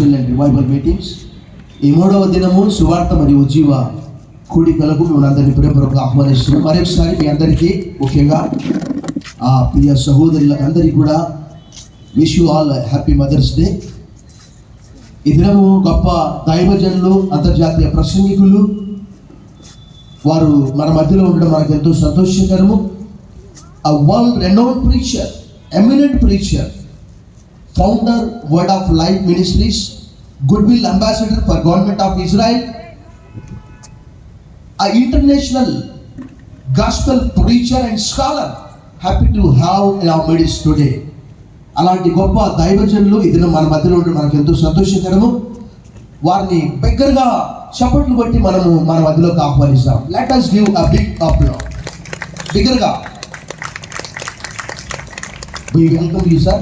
Gospel and revival meetings. ఈ 3వ దినము సువార్త మరియు ఉజ్జీవ కూడికలకు మిమ్మల్ని అందరినీ ప్రేమపూర్వక ఆహ్వానిస్తున్నాం. మరొకసారి మీ అందరికీ, ముఖ్యంగా ఆ ప్రియ సహోదరులకు అందరికీ కూడా wish you all happy mother's day. ఈ దినము గొప్ప దైవజనులు, అంతర్జాతీయ ప్రసంగికులు వారు మన మధ్యలో ఉండడం మనకు ఎంతో సంతోషకరము. A world renowned preacher, eminent preacher, founder Word of Life Ministries, Goodwill Ambassador for Government of Israel, an international gospel preacher and scholar, happy to have in our midst today. అలాంటి గొప్ప దైవజనులు ఇది మన మధ్యలో ఉండడం మనకు ఎంతో సంతోషకరము. వారిని బిగ్గరగా చప్పట్లు కొట్టి మనము మన మధ్యలోకి ఆహ్వానిస్తాం. Let us give a big applause. బిగ్గరగా we welcome you, sir.